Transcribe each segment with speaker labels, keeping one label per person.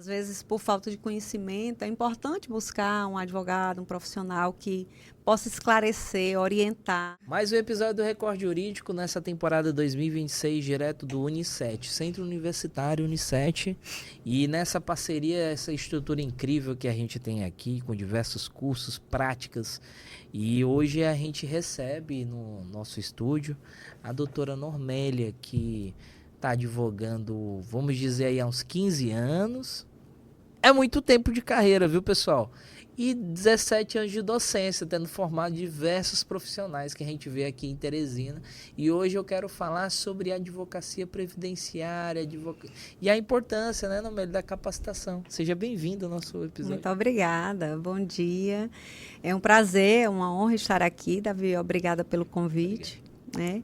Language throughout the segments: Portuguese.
Speaker 1: Às vezes, por falta de conhecimento, é importante buscar um advogado, um profissional que possa esclarecer, orientar.
Speaker 2: Mais um episódio do Recorde Jurídico nessa temporada 2026, direto do Unicet, Centro Universitário Unicet. E nessa parceria, essa estrutura incrível que a gente tem aqui, com diversos cursos, práticas. E hoje a gente recebe no nosso estúdio a doutora Normélia, que está advogando, vamos dizer aí, há uns 15 anos. É muito tempo de carreira, viu, pessoal? E 17 anos de docência, tendo formado diversos profissionais que a gente vê aqui em Teresina. E hoje eu quero falar sobre advocacia previdenciária e a importância, né, no meio da capacitação. Seja bem-vindo ao nosso episódio.
Speaker 1: Muito obrigada, bom dia. É um prazer, é uma honra estar aqui, Davi. Obrigada pelo convite. Né?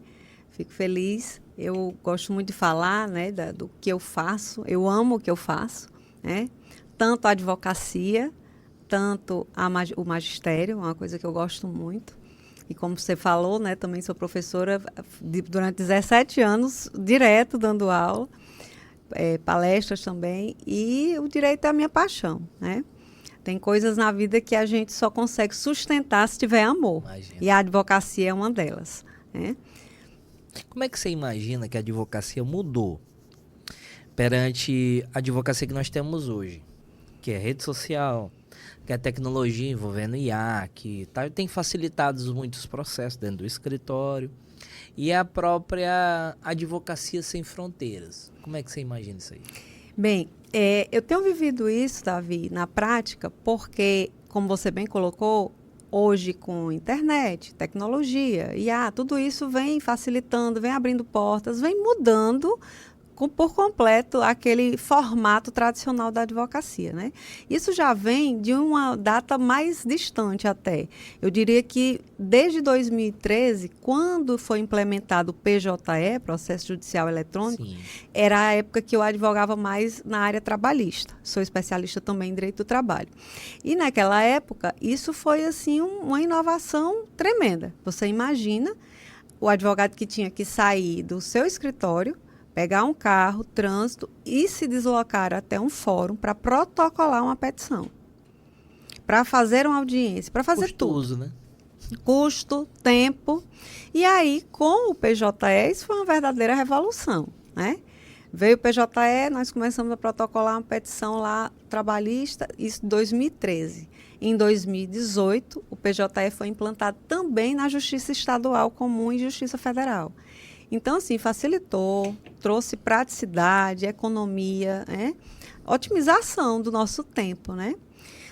Speaker 1: Fico feliz. Eu gosto muito de falar, né, do que eu faço. Eu amo o que eu faço, né? Tanto a advocacia, tanto o magistério, uma coisa que eu gosto muito. E como você falou, né, também sou professora durante 17 anos, direto dando aula, palestras também, e o direito é a minha paixão, né? Tem coisas na vida que a gente só consegue sustentar se tiver amor.
Speaker 2: Imagina.
Speaker 1: E a advocacia é uma delas, né?
Speaker 2: Como é que você imagina que a advocacia mudou perante a advocacia que nós temos hoje? Que é rede social, que é tecnologia envolvendo IA, que tem facilitado muitos processos dentro do escritório, e a própria advocacia sem fronteiras. Como é que você imagina isso aí?
Speaker 1: Bem, eu tenho vivido isso, Davi, na prática, porque, como você bem colocou, hoje com internet, tecnologia, IA, tudo isso vem facilitando, vem abrindo portas, vem mudando por completo aquele formato tradicional da advocacia, né? Isso já vem de uma data mais distante até. Eu diria que desde 2013, quando foi implementado o PJE, Processo Judicial Eletrônico,
Speaker 2: Sim.
Speaker 1: Era a época que eu advogava mais na área trabalhista. Sou especialista também em direito do trabalho. E naquela época, isso foi assim uma inovação tremenda. Você imagina o advogado que tinha que sair do seu escritório, pegar um carro, trânsito e se deslocar até um fórum para protocolar uma petição, para fazer uma audiência, para fazer
Speaker 2: Custoso,
Speaker 1: tudo.
Speaker 2: Né?
Speaker 1: Custo, tempo. E aí, com o PJE, isso foi uma verdadeira revolução, né? Veio o PJE, nós começamos a protocolar uma petição lá trabalhista, isso em 2013. Em 2018, o PJE foi implantado também na Justiça Estadual Comum e Justiça Federal. Então, assim, facilitou, trouxe praticidade, economia, né? Otimização do nosso tempo, né?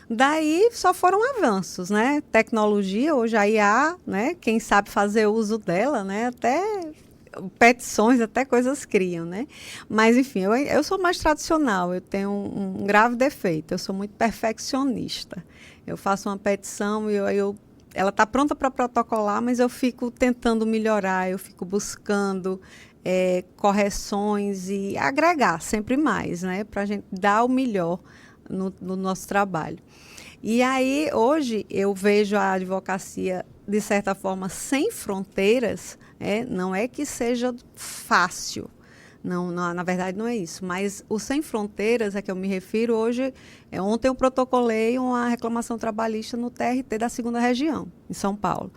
Speaker 1: Daí só foram avanços, né? Tecnologia, hoje a IA, né? Quem sabe fazer uso dela, né? Até petições, até coisas criam, né? Mas, enfim, eu sou mais tradicional, eu tenho um grave defeito, eu sou muito perfeccionista. Eu faço uma petição e ela está pronta para protocolar, mas eu fico tentando melhorar, eu fico buscando correções e agregar sempre mais, né? Para a gente dar o melhor no nosso trabalho. E aí, hoje, eu vejo a advocacia, de certa forma, sem fronteiras. Não é que seja fácil, não, na verdade não é isso, mas o sem fronteiras a que eu me refiro hoje, ontem eu protocolei uma reclamação trabalhista no TRT da 2ª Região, em São Paulo.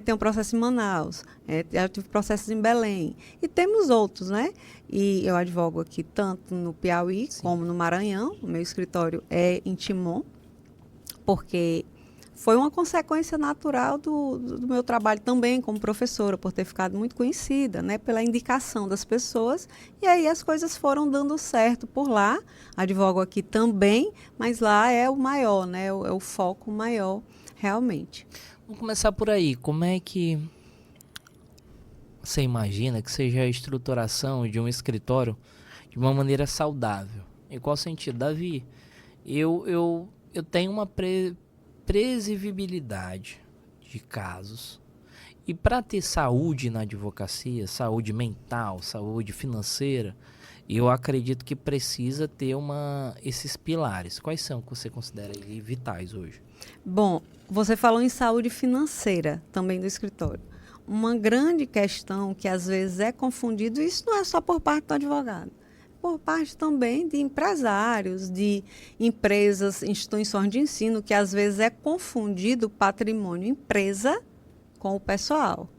Speaker 1: Tem um processo em Manaus, já tive processos em Belém, e temos outros, né? E eu advogo aqui tanto no Piauí, sim, como no Maranhão. O meu escritório é em Timon, porque foi uma consequência natural do meu trabalho também como professora, por ter ficado muito conhecida, né, pela indicação das pessoas. E aí as coisas foram dando certo por lá. Advogo aqui também, mas lá é o maior, né, é o foco maior, realmente.
Speaker 2: Vamos começar por aí. Como é que você imagina que seja a estruturação de um escritório de uma maneira saudável? Em qual sentido? Davi, eu tenho uma previsibilidade de casos. E para ter saúde na advocacia, saúde mental, saúde financeira, eu acredito que precisa ter esses pilares. Quais são que você considera vitais hoje?
Speaker 1: Bom, você falou em saúde financeira também do escritório. Uma grande questão que às vezes é confundido, e isso não é só por parte do advogado, por parte também de empresários, de empresas, instituições de ensino, que às vezes é confundido o patrimônio empresa com o pessoal.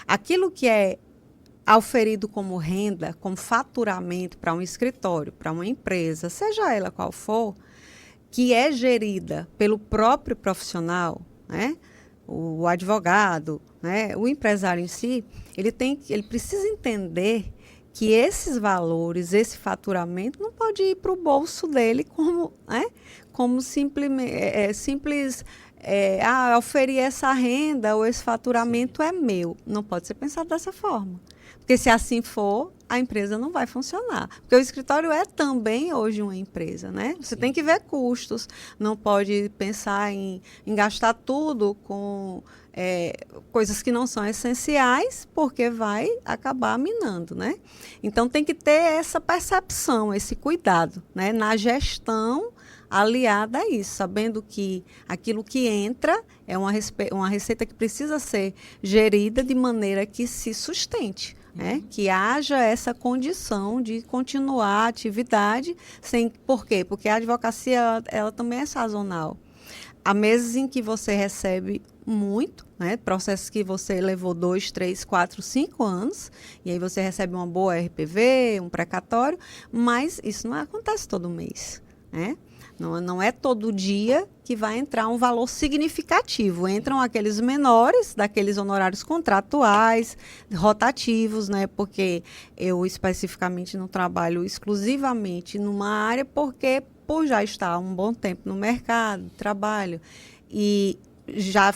Speaker 1: Aquilo que é auferido como renda, como faturamento para um escritório, para uma empresa, seja ela qual for, que é gerida pelo próprio profissional, né? O advogado, né? O empresário em si, ele precisa entender que esses valores, esse faturamento, não pode ir para o bolso dele como, né? Como simples oferir essa renda ou esse faturamento é meu. Não pode ser pensado dessa forma. Porque se assim for, a empresa não vai funcionar. Porque o escritório é também hoje uma empresa, né? Você tem que ver custos, não pode pensar em gastar tudo com coisas que não são essenciais, porque vai acabar minando, né? Então tem que ter essa percepção, esse cuidado, né? Na gestão aliada a isso, sabendo que aquilo que entra é uma receita que precisa ser gerida de maneira que se sustente. Né? Que haja essa condição de continuar a atividade. Por quê? Porque a advocacia ela também é sazonal. Há meses em que você recebe muito, né? Processos que você levou 2, 3, 4, 5 anos, e aí você recebe uma boa RPV, um precatório, mas isso não acontece todo mês. Né? Não é todo dia que vai entrar um valor significativo. Entram aqueles menores, daqueles honorários contratuais, rotativos, né? Porque eu especificamente não trabalho exclusivamente numa área, porque por já estar um bom tempo no mercado de trabalho e já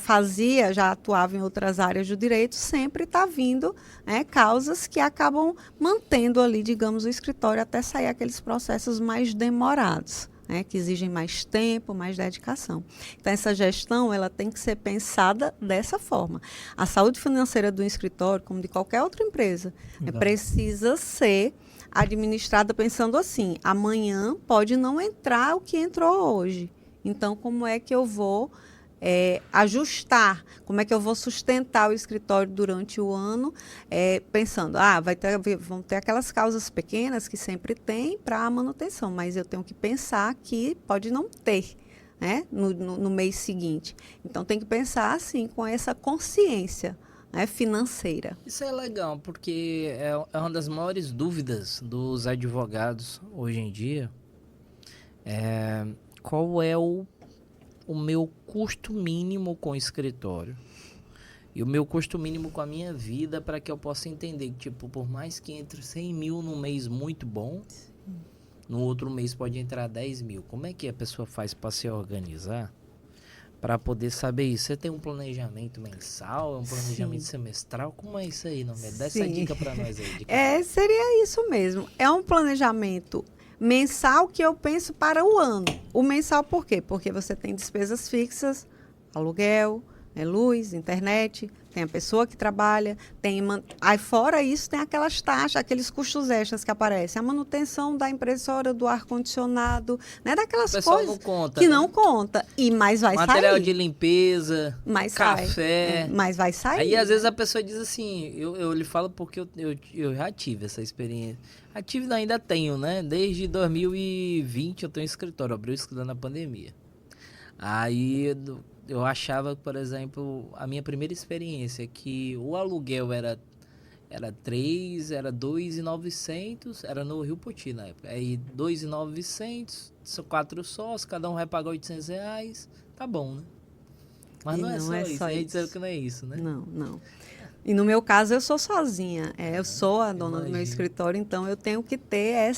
Speaker 1: atuava em outras áreas do direito, sempre está vindo, né, causas que acabam mantendo ali, digamos, o escritório até sair aqueles processos mais demorados. Né, que exigem mais tempo, mais dedicação. Então, essa gestão ela tem que ser pensada dessa forma. A saúde financeira do escritório, como de qualquer outra empresa, precisa ser administrada pensando assim, amanhã pode não entrar o que entrou hoje. Então, como é que eu vou ajustar, como é que eu vou sustentar o escritório durante o ano, pensando, vão ter aquelas causas pequenas que sempre tem para a manutenção, mas eu tenho que pensar que pode não ter, né, no mês seguinte. Então, tem que pensar assim, com essa consciência, né, financeira.
Speaker 2: Isso é legal, porque é uma das maiores dúvidas dos advogados hoje em dia. Qual é o meu custo mínimo com o escritório e o meu custo mínimo com a minha vida, para que eu possa entender que, tipo, por mais que entre 100 mil num mês muito bom, no outro mês pode entrar 10 mil. Como é que a pessoa faz para se organizar para poder saber isso? Você tem um planejamento mensal, um planejamento semestral? Como é isso aí, Nomelda? Dá essa dica para nós aí.
Speaker 1: Seria isso mesmo. É um planejamento mensal que eu penso para o ano. O mensal por quê? Porque você tem despesas fixas, aluguel, luz, internet, tem a pessoa que trabalha, aí fora isso tem aquelas taxas, aqueles custos extras que aparecem, a manutenção da impressora, do ar-condicionado, né? Daquelas coisas
Speaker 2: não conta,
Speaker 1: que
Speaker 2: né?
Speaker 1: não conta, mas vai sair.
Speaker 2: Material de limpeza, café.
Speaker 1: Mas vai sair.
Speaker 2: Aí às vezes a pessoa diz assim, eu lhe falo porque eu já tive essa experiência. Ainda tenho, né? Desde 2020 eu tenho escritório, abri o escritório na pandemia. Aí eu achava, por exemplo, a minha primeira experiência, que o aluguel era 2.900, era no Rio Poti na época. Aí 2.900, são 4 sócios, cada um vai pagar R$800, tá bom, né? Mas não é só isso, aí disseram que não é isso, né?
Speaker 1: Não. E no meu caso, eu sou sozinha. Eu sou a dona do meu escritório, então eu tenho que ter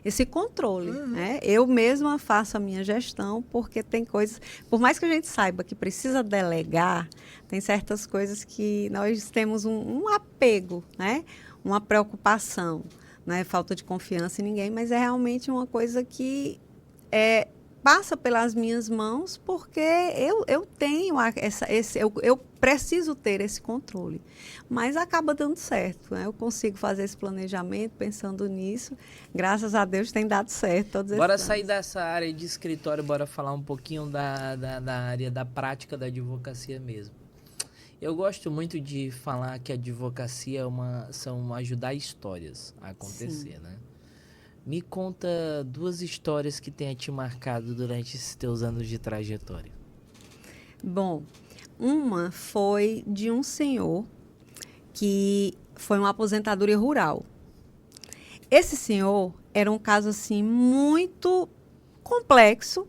Speaker 1: esse controle. Né? Eu mesma faço a minha gestão, porque tem coisas... Por mais que a gente saiba que precisa delegar, tem certas coisas que nós temos um apego, né? Uma preocupação. Não é falta de confiança em ninguém, mas é realmente uma coisa que passa pelas minhas mãos, porque eu tenho eu preciso ter esse controle. Mas acaba dando certo, né? Eu consigo fazer esse planejamento pensando nisso. Graças a Deus tem dado certo.
Speaker 2: Bora sair dessa área de escritório, bora falar um pouquinho da área da prática da advocacia mesmo. Eu gosto muito de falar que a advocacia são ajudar histórias a acontecer, né? Me conta 2 histórias que tenha te marcado durante esses teus anos de trajetória.
Speaker 1: Bom, uma foi de um senhor que foi uma aposentadoria rural. Esse senhor era um caso assim muito complexo.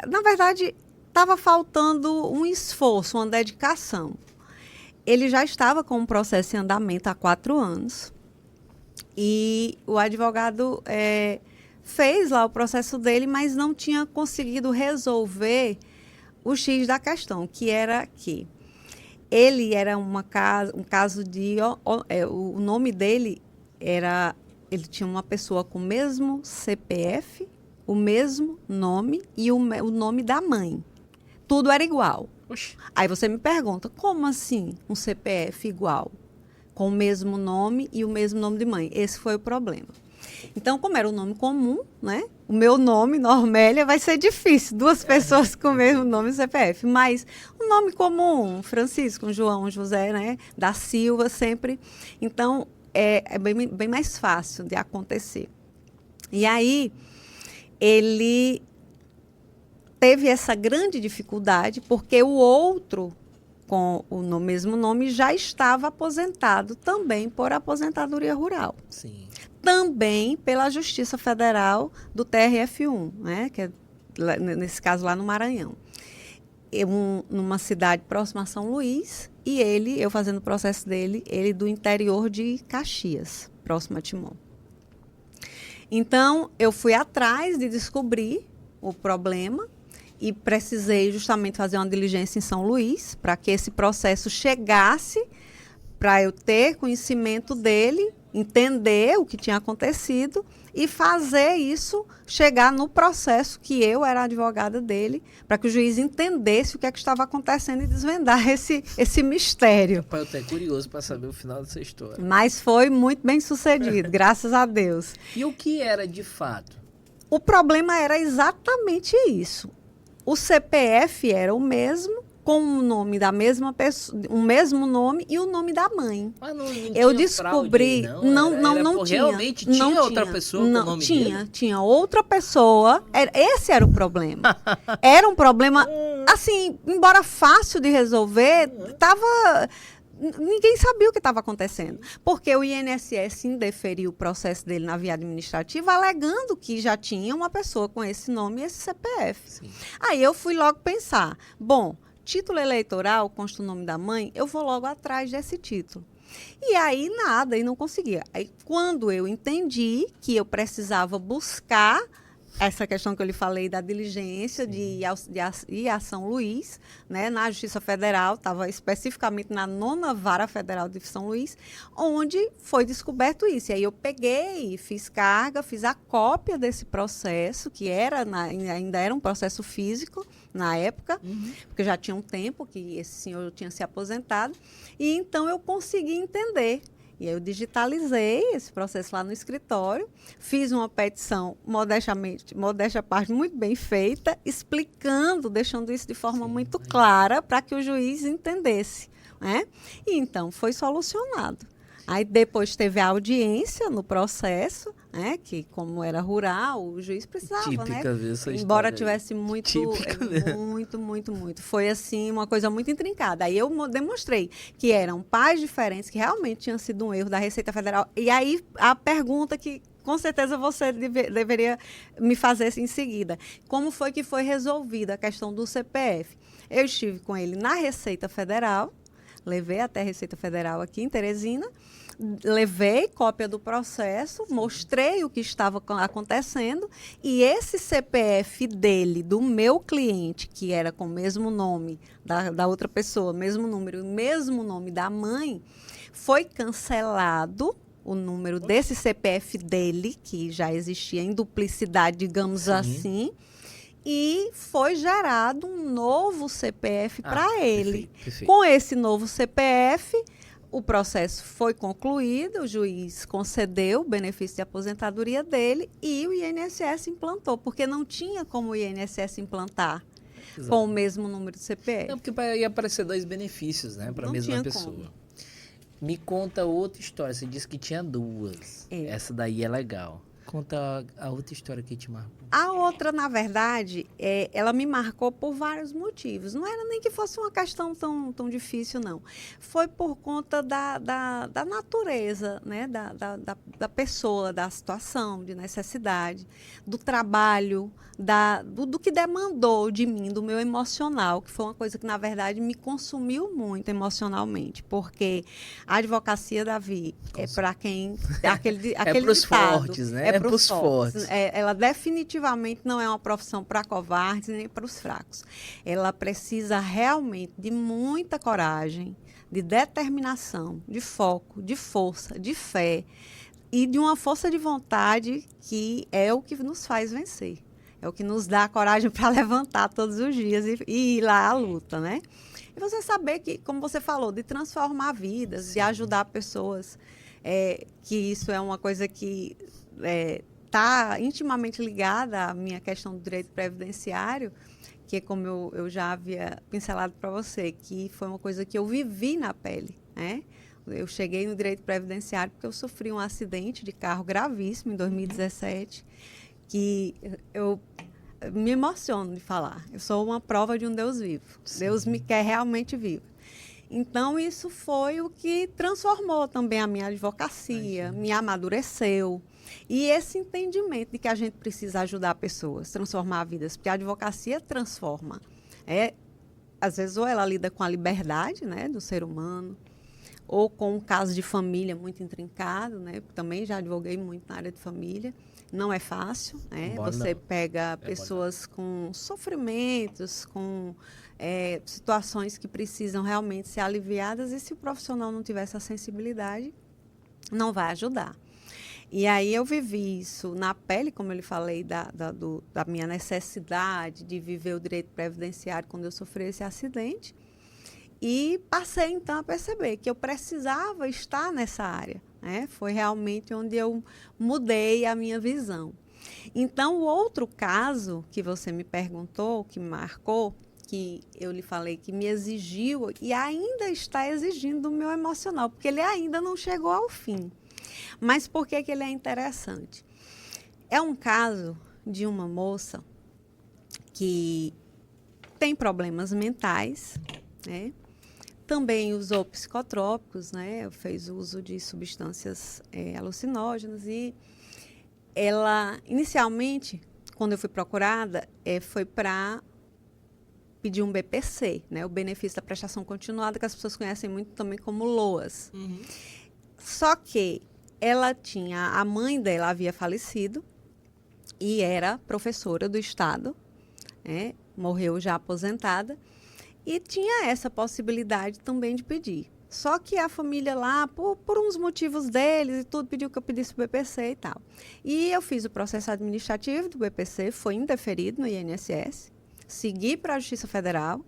Speaker 1: Na verdade, estava faltando um esforço, uma dedicação. Ele já estava com um processo em andamento há 4 anos. E o advogado fez lá o processo dele, mas não tinha conseguido resolver o X da questão, que era que ele era um caso de... o nome dele era... Ele tinha uma pessoa com o mesmo CPF, o mesmo nome e o nome da mãe. Tudo era igual.
Speaker 2: Oxi.
Speaker 1: Aí você me pergunta, como assim um CPF igual? Com o mesmo nome e o mesmo nome de mãe. Esse foi o problema. Então, como era um nome comum, né? O meu nome, Normélia, vai ser difícil. 2 pessoas com o mesmo nome e CPF. Mas um nome comum, Francisco, João, José, né? Da Silva, sempre. Então, é bem mais fácil de acontecer. E aí, ele teve essa grande dificuldade, porque o outro com o mesmo nome já estava aposentado também por aposentadoria rural.
Speaker 2: Sim.
Speaker 1: Também pela Justiça Federal do TRF1, né? Que é, nesse caso, lá no Maranhão. Numa cidade próxima a São Luís, e eu fazendo o processo dele, ele do interior de Caxias, próximo a Timon. Então, eu fui atrás de descobrir o problema e precisei justamente fazer uma diligência em São Luís para que esse processo chegasse, para eu ter conhecimento dele, entender o que tinha acontecido e fazer isso chegar no processo que eu era advogada dele, para que o juiz entendesse o que é que estava acontecendo e desvendar esse mistério.
Speaker 2: Pai, eu estou curioso para saber o final dessa história.
Speaker 1: Mas foi muito bem sucedido, graças a Deus.
Speaker 2: E o que era de fato?
Speaker 1: O problema era exatamente isso. O CPF era o mesmo, com o nome da mesma pessoa, o mesmo nome e o nome da mãe.
Speaker 2: Mas não
Speaker 1: eu descobri,
Speaker 2: fraude, não tinha. Realmente tinha
Speaker 1: não
Speaker 2: outra
Speaker 1: tinha,
Speaker 2: pessoa com o nome dele?
Speaker 1: Tinha outra pessoa. Esse era o problema. Era um problema, assim, embora fácil de resolver, ninguém sabia o que estava acontecendo. Porque o INSS indeferiu o processo dele na via administrativa, alegando que já tinha uma pessoa com esse nome e esse CPF.
Speaker 2: Sim.
Speaker 1: Aí eu fui logo pensar, bom, título eleitoral, consta o nome da mãe, eu vou logo atrás desse título. E aí nada, e não conseguia. Aí quando eu entendi que eu precisava buscar essa questão que eu lhe falei da diligência de ir a São Luís, né, na Justiça Federal, estava especificamente na 9ª Vara Federal de São Luís, onde foi descoberto isso. E aí eu peguei, fiz carga, fiz a cópia desse processo, que ainda era um processo físico na época, porque já tinha um tempo que esse senhor tinha se aposentado, e então eu consegui entender. E aí eu digitalizei esse processo lá no escritório, fiz uma petição, modéstia à parte, muito bem feita, explicando, deixando isso de forma muito clara para que o juiz entendesse, né? E então foi solucionado. Aí depois teve a audiência no processo, né? Que como era rural, o juiz precisava,
Speaker 2: Típica,
Speaker 1: né?
Speaker 2: Essa
Speaker 1: embora tivesse muito,
Speaker 2: Típica,
Speaker 1: muito. Foi assim uma coisa muito intrincada. Aí eu demonstrei que eram pais diferentes, que realmente tinha sido um erro da Receita Federal. E aí a pergunta que com certeza você deveria me fazer em seguida. Como foi que foi resolvida a questão do CPF? Eu estive com ele na Receita Federal, levei até a Receita Federal aqui em Teresina, levei cópia do processo, mostrei o que estava acontecendo e esse CPF dele, do meu cliente, que era com o mesmo nome da outra pessoa, mesmo número, mesmo nome da mãe, foi cancelado o número desse CPF dele, que já existia em duplicidade, digamos assim, e foi gerado um novo CPF para ele.
Speaker 2: Perfeito.
Speaker 1: Com esse novo CPF, o processo foi concluído, o juiz concedeu o benefício de aposentadoria dele e o INSS implantou, porque não tinha como o INSS implantar com o mesmo número de CPF.
Speaker 2: Não, porque ia aparecer 2 benefícios, né, para a mesma pessoa.
Speaker 1: Como.
Speaker 2: Me conta outra história. Você disse que tinha 2. Essa daí é legal. conta a outra história que te marcou.
Speaker 1: A outra, na verdade, ela me marcou por vários motivos. Não era nem que fosse uma questão tão difícil, não. Foi por conta da natureza, né? Da pessoa, da situação, de necessidade, do trabalho, do que demandou de mim, do meu emocional, que foi uma coisa que, na verdade, me consumiu muito emocionalmente. Porque a advocacia, Davi, é para quem... Aquele
Speaker 2: para os fortes, né?
Speaker 1: É para os fortes. Ela definitivamente não é uma profissão para covardes nem para os fracos. Ela precisa realmente de muita coragem, de determinação, de foco, de força, de fé e de uma força de vontade que é o que nos faz vencer. É o que nos dá a coragem para levantar todos os dias e ir lá à luta, né? E você saber que, como você falou, de transformar vidas, de ajudar pessoas, que isso é uma coisa que está intimamente ligada à minha questão do direito previdenciário, que é como eu já havia pincelado para você, que foi uma coisa que eu vivi na pele, né? Eu cheguei no direito previdenciário porque eu sofri um acidente de carro gravíssimo em 2017, que eu me emociono de falar. Eu sou uma prova de um Deus vivo. Sim. Deus me quer realmente vivo. Então, isso foi o que transformou também a minha advocacia, me amadureceu. E esse entendimento de que a gente precisa ajudar pessoas, transformar vidas, porque a advocacia transforma. Às vezes, ou ela lida com a liberdade, né, do ser humano, ou com um caso de família muito intrincado, né? Também já advoguei muito na área de família. Não é fácil, né? Você pega pessoas com sofrimentos, com situações que precisam realmente ser aliviadas, e se o profissional não tiver essa sensibilidade, não vai ajudar. E aí eu vivi isso na pele, como eu lhe falei, da minha necessidade de viver o direito previdenciário quando eu sofri esse acidente. E passei, então, a perceber que eu precisava estar nessa área, né? Foi realmente onde eu mudei a minha visão. Então, o outro caso que você me perguntou, que me marcou, que eu lhe falei que me exigiu e ainda está exigindo do meu emocional, porque ele ainda não chegou ao fim. Mas por que ele é interessante? É um caso de uma moça que tem problemas mentais, né? Também usou psicotrópicos, né? Fez uso de substâncias alucinógenas. E ela, inicialmente, quando eu fui procurada, foi para pedir um BPC, né? O benefício da prestação continuada, que as pessoas conhecem muito também como LOAS. Uhum. Só que a mãe dela havia falecido e era professora do Estado, né? Morreu já aposentada. E tinha essa possibilidade também de pedir. Só que a família lá, por uns motivos deles e tudo, pediu que eu pedisse o BPC e tal. E eu fiz o processo administrativo do BPC, foi indeferido no INSS, segui para a Justiça Federal,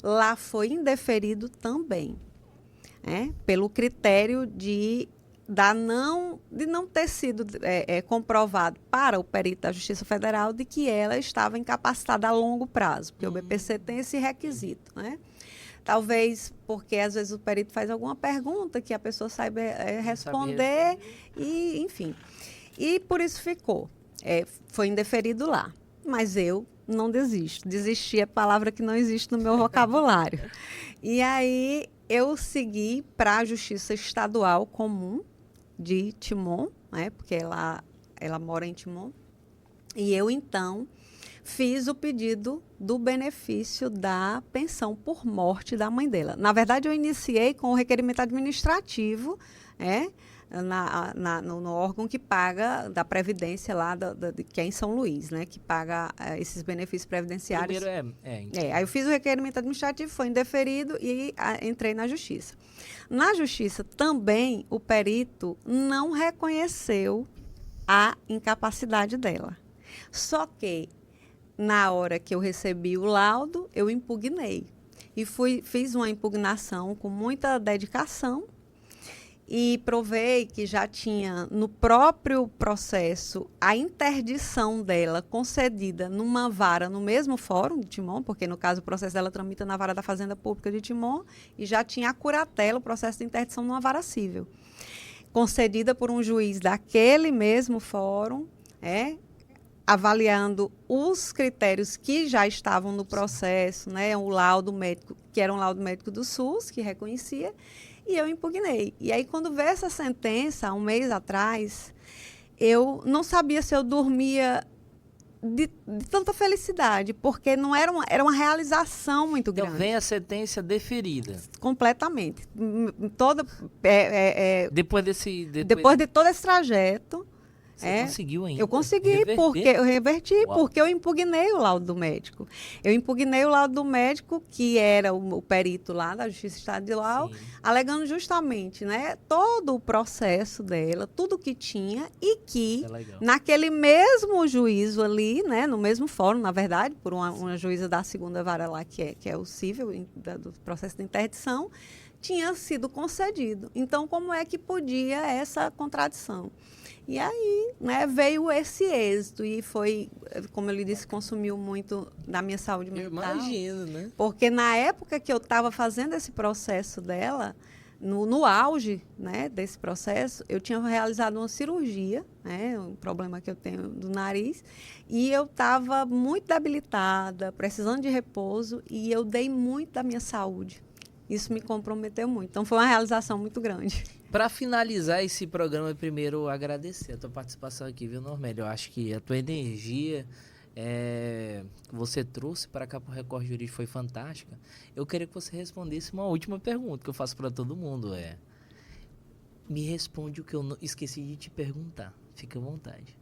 Speaker 1: lá foi indeferido também, pelo critério de não ter sido comprovado para o perito da Justiça Federal de que ela estava incapacitada a longo prazo, porque o BPC tem esse requisito, né? Talvez porque, às vezes, o perito faz alguma pergunta que a pessoa saiba responder, e, enfim. E por isso ficou. Foi indeferido lá. Mas eu não desisto. Desistir é palavra que não existe no meu vocabulário. E aí, eu segui para a Justiça Estadual Comum de Timon, né, porque ela mora em Timon, e eu, então, fiz o pedido do benefício da pensão por morte da mãe dela. Na verdade, eu iniciei com o requerimento administrativo, no órgão que paga da Previdência lá, que é em São Luís, né, que paga esses benefícios previdenciários.
Speaker 2: Primeiro
Speaker 1: aí eu fiz o requerimento administrativo, foi indeferido e entrei na Justiça. Na Justiça também o perito não reconheceu a incapacidade dela. Só que na hora que eu recebi o laudo, eu impugnei. E fiz uma impugnação com muita dedicação e provei que já tinha no próprio processo a interdição dela concedida numa vara no mesmo fórum de Timon, porque no caso o processo dela tramita na vara da Fazenda Pública de Timon, e já tinha a curatela, o processo de interdição numa vara civil. concedida por um juiz daquele mesmo fórum, avaliando os critérios que já estavam no processo, né, o laudo médico, que era um laudo médico do SUS, que reconhecia, e eu impugnei. E aí, quando veio essa sentença, há um mês atrás, eu não sabia se eu dormia de tanta felicidade, porque não era uma realização muito grande.
Speaker 2: Então, vem a sentença deferida.
Speaker 1: Completamente.
Speaker 2: Depois
Speaker 1: de todo esse trajeto,
Speaker 2: você conseguiu ainda?
Speaker 1: Eu consegui,
Speaker 2: reverter?
Speaker 1: porque eu reverti,
Speaker 2: Uau.
Speaker 1: porque eu impugnei o laudo do médico. Eu impugnei o laudo do médico, que era o perito lá da Justiça Estadual,
Speaker 2: Sim.
Speaker 1: alegando justamente, né, todo o processo dela, tudo que tinha, e que naquele mesmo juízo ali, né, no mesmo fórum, na verdade, por uma juíza da segunda vara lá, que é o cível, do processo de interdição, tinha sido concedido. Então, como é que podia essa contradição? E aí, né, veio esse êxito e foi, como eu lhe disse, consumiu muito da minha saúde mental.
Speaker 2: Eu imagino, né?
Speaker 1: Porque na época que eu estava fazendo esse processo dela, no auge, né, desse processo, eu tinha realizado uma cirurgia, né, um problema que eu tenho do nariz, e eu estava muito debilitada, precisando de repouso, e eu dei muito da minha saúde. Isso me comprometeu muito. Então, foi uma realização muito grande.
Speaker 2: Para finalizar esse programa, primeiro agradecer a tua participação aqui, viu, Normélia? Eu acho que a tua energia que você trouxe para cá para o Record Jurídico foi fantástica. Eu queria que você respondesse uma última pergunta que eu faço para todo mundo. Me responde o que eu esqueci de te perguntar. Fique à vontade.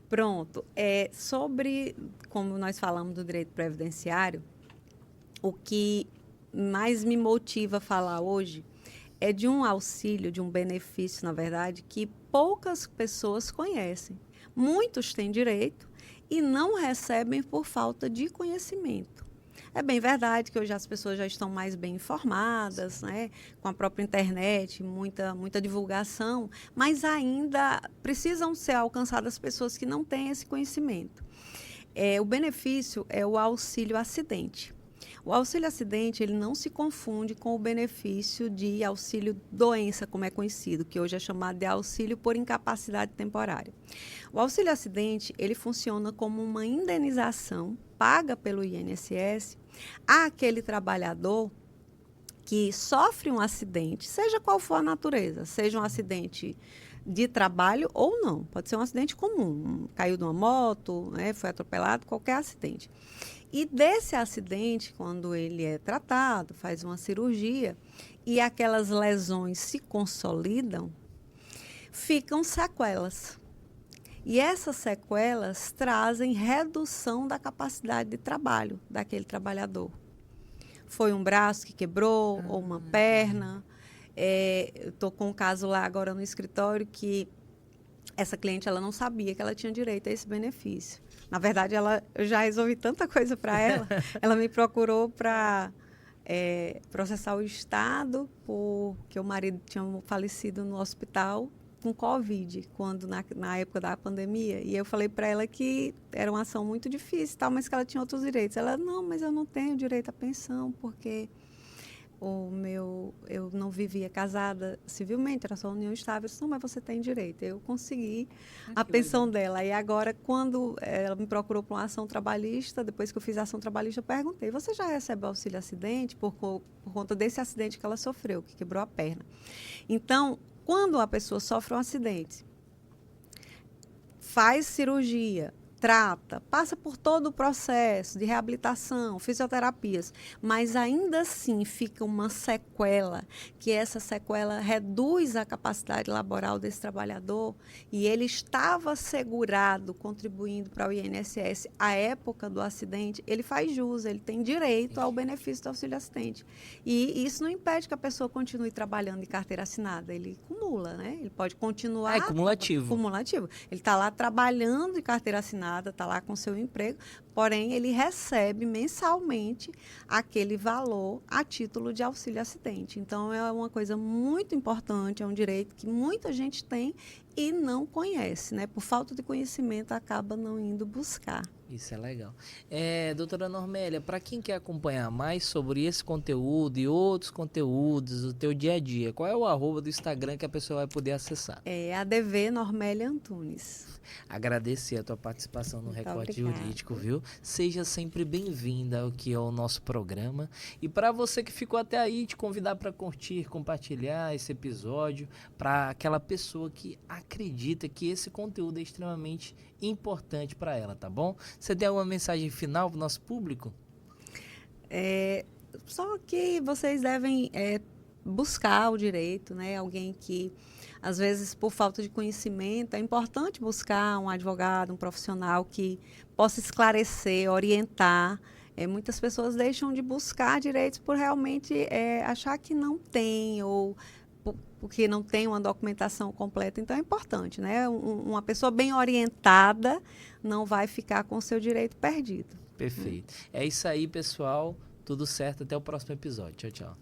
Speaker 1: Pronto. Sobre, como nós falamos do direito previdenciário, o que mais me motiva a falar hoje é de um auxílio, de um benefício, na verdade, que poucas pessoas conhecem. Muitos têm direito e não recebem por falta de conhecimento. É bem verdade que hoje as pessoas já estão mais bem informadas, né, com a própria internet, muita divulgação, mas ainda precisam ser alcançadas pessoas que não têm esse conhecimento. O benefício é o auxílio acidente. O auxílio acidente, ele não se confunde com o benefício de auxílio doença, como é conhecido, que hoje é chamado de auxílio por incapacidade temporária. O auxílio acidente, ele funciona como uma indenização paga pelo INSS àquele trabalhador que sofre um acidente, seja qual for a natureza, seja um acidente de trabalho ou não, pode ser um acidente comum, caiu de uma moto, né, foi atropelado, qualquer acidente. E desse acidente, quando ele é tratado, faz uma cirurgia e aquelas lesões se consolidam, ficam sequelas. E essas sequelas trazem redução da capacidade de trabalho daquele trabalhador. Foi um braço que quebrou ou uma perna. Eu estou com um caso lá agora no escritório que essa cliente ela não sabia que ela tinha direito a esse benefício. Na verdade, eu já resolvi tanta coisa para ela. Ela me procurou para processar o Estado porque o marido tinha falecido no hospital com Covid, quando na época da pandemia. E eu falei para ela que era uma ação muito difícil, tal, mas que ela tinha outros direitos. Ela, não, mas eu não tenho direito à pensão, porque eu não vivia casada civilmente, era só união estável. Eu disse, não, mas você tem direito. Eu consegui a pensão dela. E agora, quando ela me procurou para uma ação trabalhista, depois que eu fiz a ação trabalhista, eu perguntei, você já recebe auxílio acidente por conta desse acidente que ela sofreu, que quebrou a perna? Então, quando a pessoa sofre um acidente, faz cirurgia, trata, passa por todo o processo de reabilitação, fisioterapias, mas ainda assim fica uma sequela, que essa sequela reduz a capacidade laboral desse trabalhador e ele estava segurado, contribuindo para o INSS à época do acidente, ele faz jus, ele tem direito ao benefício do auxílio acidente. E isso não impede que a pessoa continue trabalhando de carteira assinada, ele cumula, né? Ele pode continuar...
Speaker 2: É cumulativo.
Speaker 1: Cumulativo. Ele está lá trabalhando de carteira assinada, está lá com seu emprego, porém ele recebe mensalmente aquele valor a título de auxílio acidente. Então é uma coisa muito importante, é um direito que muita gente tem e não conhece, né? Por falta de conhecimento acaba não indo buscar.
Speaker 2: Isso é legal. Doutora Normélia, para quem quer acompanhar mais sobre esse conteúdo e outros conteúdos do teu dia a dia, qual é o @do Instagram que a pessoa vai poder acessar?
Speaker 1: É ADV Normélia Antunes.
Speaker 2: Agradecer a tua participação no
Speaker 1: Muito
Speaker 2: Recorte
Speaker 1: obrigada.
Speaker 2: Jurídico, viu? Seja sempre bem-vinda ao que é o nosso programa. E para você que ficou até aí, te convidar para curtir, compartilhar esse episódio para aquela pessoa que acredita que esse conteúdo é extremamente importante para ela, tá bom? Você tem alguma mensagem final para o nosso público?
Speaker 1: Só que vocês devem buscar o direito, né? Alguém que, às vezes, por falta de conhecimento, é importante buscar um advogado, um profissional que possa esclarecer, orientar. Muitas pessoas deixam de buscar direitos por realmente achar que não tem ou porque não tem uma documentação completa. Então, é importante, né? Uma pessoa bem orientada não vai ficar com o seu direito perdido.
Speaker 2: Perfeito. É isso aí, pessoal. Tudo certo. Até o próximo episódio. Tchau, tchau.